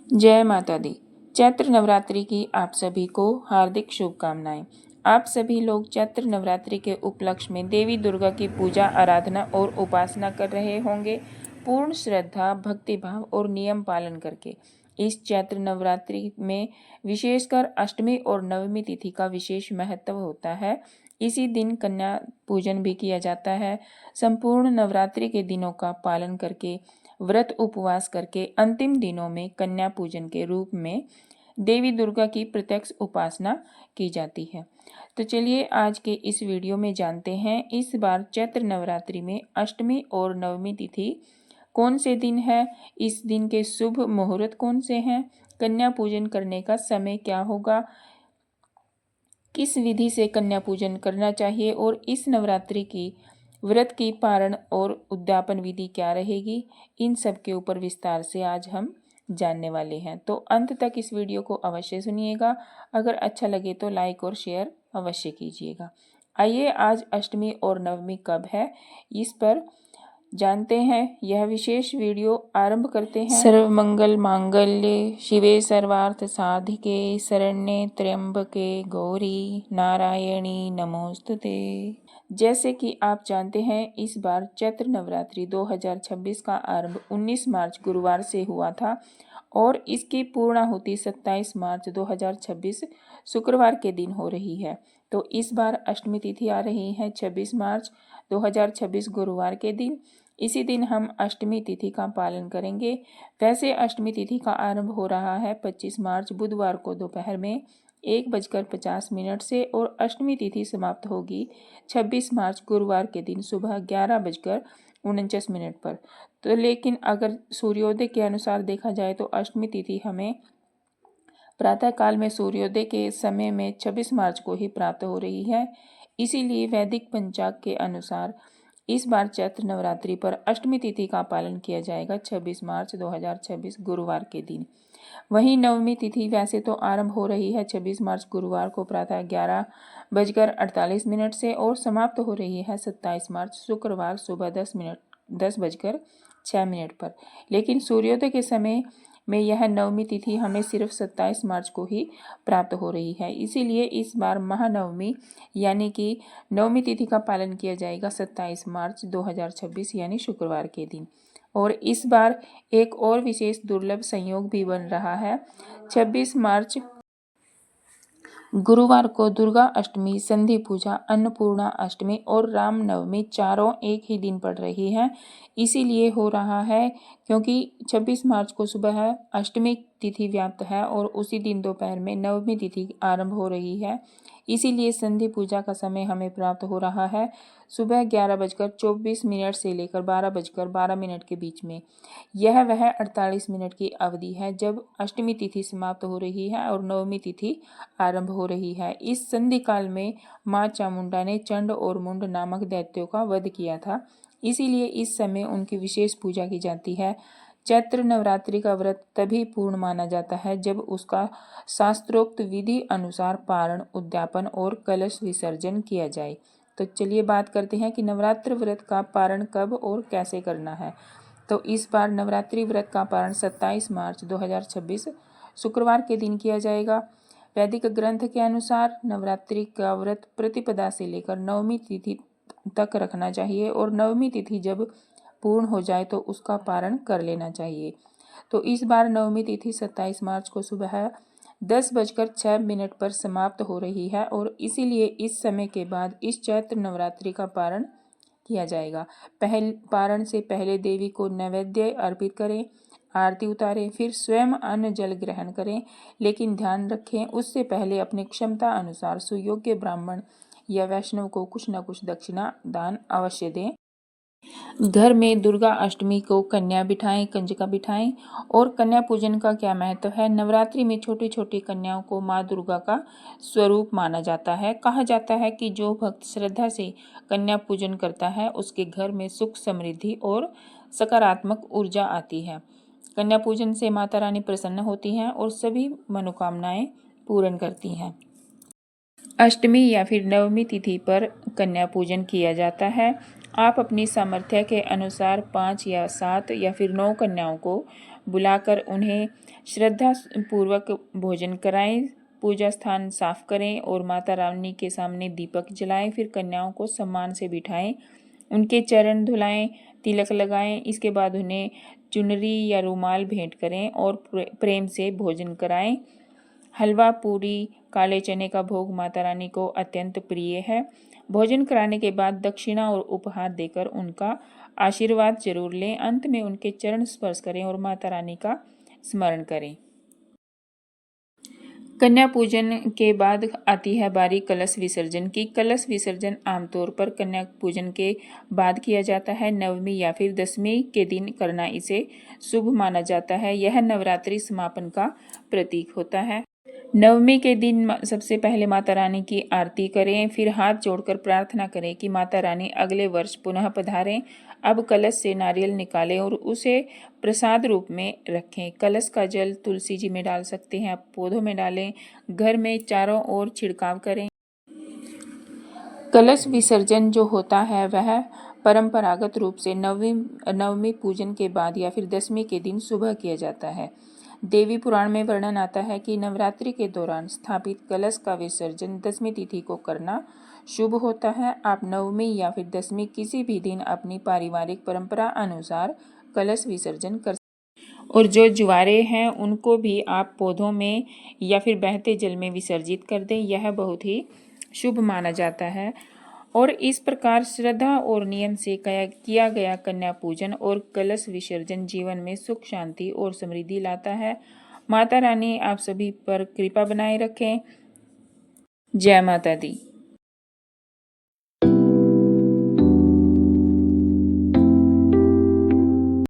जय माता दी। चैत्र नवरात्रि की आप सभी को हार्दिक शुभकामनाएं। आप सभी लोग चैत्र नवरात्रि के उपलक्ष्य में देवी दुर्गा की पूजा आराधना और उपासना कर रहे होंगे, पूर्ण श्रद्धा, भक्तिभाव और नियम पालन करके। इस चैत्र नवरात्रि में विशेषकर अष्टमी और नवमी तिथि का विशेष महत्व होता है। इसी दिन कन्या पूजन भी किया जाता है। संपूर्ण नवरात्रि के दिनों का पालन करके, व्रत उपवास करके अंतिम दिनों में कन्या पूजन के रूप में देवी दुर्गा की प्रत्यक्ष उपासना की जाती है। तो चलिए आज के इस वीडियो में जानते हैं इस बार चैत्र नवरात्रि में अष्टमी और नवमी तिथि कौन से दिन है, इस दिन के शुभ मुहूर्त कौन से हैं, कन्या पूजन करने का समय क्या होगा, किस विधि से कन्या पूजन करना चाहिए और इस नवरात्रि की व्रत की पारण और उद्यापन विधि क्या रहेगी। इन सब के ऊपर विस्तार से आज हम जानने वाले हैं, तो अंत तक इस वीडियो को अवश्य सुनिएगा। अगर अच्छा लगे तो लाइक और शेयर अवश्य कीजिएगा। आइए आज अष्टमी और नवमी कब है इस पर जानते हैं। यह विशेष वीडियो आरंभ करते हैं। सर्व मंगल मांगल्ये शिवे सर्वार्थ साधिके शरण्ये त्र्यंबके गौरी नारायणी नमोस्तुते। जैसे कि आप जानते हैं इस बार चैत्र नवरात्रि 2026 का आरंभ 19 मार्च गुरुवार से हुआ था और इसकी पूर्णाहुति 27 मार्च 2026 शुक्रवार के दिन हो रही है। तो इस बार अष्टमी तिथि आ रही है 26 मार्च 2026 गुरुवार के दिन। इसी दिन हम अष्टमी तिथि का पालन करेंगे। वैसे अष्टमी तिथि का आरंभ हो रहा है 25 मार्च बुधवार को दोपहर में 1:50 से और अष्टमी तिथि समाप्त होगी 26 मार्च गुरुवार के दिन सुबह 11:49 पर। तो लेकिन अगर सूर्योदय के अनुसार देखा जाए तो अष्टमी तिथि हमें प्रातः काल में सूर्योदय के समय में 26 मार्च को ही प्राप्त हो रही है। इसीलिए वैदिक पंचांग के अनुसार इस बार चैत्र नवरात्रि पर अष्टमी तिथि का पालन किया जाएगा 26 मार्च 2026 गुरुवार के दिन। वहीं नवमी तिथि वैसे तो आरंभ हो रही है 26 मार्च गुरुवार को प्रातः 11:48 से और समाप्त हो रही है 27 मार्च शुक्रवार सुबह 10:06 पर। लेकिन सूर्योदय के समय में यह नवमी तिथि हमें सिर्फ 27 मार्च को ही प्राप्त हो रही है। इसीलिए इस बार महानवमी यानी कि नवमी तिथि का पालन किया जाएगा 27 मार्च 2026 यानी शुक्रवार के दिन। और इस बार एक और विशेष दुर्लभ संयोग भी बन रहा है। 26 मार्च गुरुवार को दुर्गा अष्टमी, संधि पूजा, अन्नपूर्णा अष्टमी और रामनवमी चारों एक ही दिन पड़ रही है। इसीलिए हो रहा है क्योंकि 26 मार्च को सुबह अष्टमी तिथि व्याप्त है और उसी दिन दोपहर में नवमी तिथि आरंभ हो रही है। इसीलिए संधि पूजा का समय हमें प्राप्त हो रहा है सुबह 11:24 से लेकर 12:12 के बीच में। यह वह 48 मिनट की अवधि है जब अष्टमी तिथि समाप्त हो रही है और नवमी तिथि आरंभ हो रही है। इस संधि काल में मां चामुंडा ने चंड और मुंड नामक दैत्यों का वध किया था। इसीलिए इस समय उनकी विशेष पूजा की जाती है। चैत्र नवरात्रि का व्रत तभी पूर्ण माना जाता है जब उसका शास्त्रोक्त विधि अनुसार पारण, उद्यापन और कलश विसर्जन किया जाए। तो चलिए बात करते हैं कि नवरात्र व्रत का पारण कब और कैसे करना है। तो इस बार नवरात्रि व्रत का पारण 27 मार्च 2026 शुक्रवार के दिन किया जाएगा। वैदिक ग्रंथ के अनुसार नवरात्रि का व्रत प्रतिपदा से लेकर नवमी तिथि तक रखना चाहिए और नवमी तिथि जब पूर्ण हो जाए तो उसका पारण कर लेना चाहिए। तो इस बार नवमी तिथि 27 मार्च को सुबह 10:06 पर समाप्त हो रही है और इसीलिए इस समय के बाद इस चैत्र नवरात्रि का पारण किया जाएगा। पारण से पहले देवी को नैवेद्य अर्पित करें, आरती उतारें, फिर स्वयं अन्न जल ग्रहण करें। लेकिन ध्यान रखें उससे पहले अपनी क्षमता अनुसार सुयोग्य ब्राह्मण या वैष्णव को कुछ न कुछ दक्षिणा दान अवश्य दें। घर में दुर्गा अष्टमी को कन्या बिठाएं, कंजका बिठाएं। और कन्या पूजन का क्या महत्व है। नवरात्रि में छोटी छोटी कन्याओं को माँ दुर्गा का स्वरूप माना जाता है। कहा जाता है कि जो भक्त श्रद्धा से कन्या पूजन करता है उसके घर में सुख, समृद्धि और सकारात्मक ऊर्जा आती है। कन्या पूजन से माता रानी प्रसन्न होती हैं और सभी मनोकामनाएं पूर्ण करती हैं। अष्टमी या फिर नवमी तिथि पर कन्या पूजन किया जाता है। आप अपनी सामर्थ्य के अनुसार 5 या 7 या फिर 9 कन्याओं को बुलाकर उन्हें श्रद्धा पूर्वक भोजन कराएं। पूजा स्थान साफ करें और माता रानी के सामने दीपक जलाएं। फिर कन्याओं को सम्मान से बिठाएं, उनके चरण धुलाएं, तिलक लगाएं। इसके बाद उन्हें चुनरी या रुमाल भेंट करें और प्रेम से भोजन कराएं। हलवा, पूरी, काले चने का भोग माता रानी को अत्यंत प्रिय है। भोजन कराने के बाद दक्षिणा और उपहार देकर उनका आशीर्वाद जरूर लें। अंत में उनके चरण स्पर्श करें और माता रानी का स्मरण करें। कन्या पूजन के बाद आती है बारी कलश विसर्जन की। कलश विसर्जन आमतौर पर कन्या पूजन के बाद किया जाता है। नवमी या फिर दशमी के दिन करना इसे शुभ माना जाता है। यह नवरात्रि समापन का प्रतीक होता है। नवमी के दिन सबसे पहले माता रानी की आरती करें, फिर हाथ जोड़कर प्रार्थना करें कि माता रानी अगले वर्ष पुनः पधारें। अब कलश से नारियल निकालें और उसे प्रसाद रूप में रखें। कलश का जल तुलसी जी में डाल सकते हैं, आप पौधों में डालें, घर में चारों ओर छिड़काव करें। कलश विसर्जन जो होता है वह परंपरागत रूप से नवमी पूजन के बाद या फिर दशमी के दिन सुबह किया जाता है। देवी पुराण में वर्णन आता है कि नवरात्रि के दौरान स्थापित कलश का विसर्जन दशमी तिथि को करना शुभ होता है। आप नवमी या फिर दशमी किसी भी दिन अपनी पारिवारिक परंपरा अनुसार कलश विसर्जन कर और जो जुआरे हैं उनको भी आप पौधों में या फिर बहते जल में विसर्जित कर दें। यह बहुत ही शुभ माना जाता है। और इस प्रकार श्रद्धा और नियम से किया गया कन्या पूजन और कलश विसर्जन जीवन में सुख, शांति और समृद्धि लाता है। माता रानी आप सभी पर कृपा बनाए रखें। जय माता दी।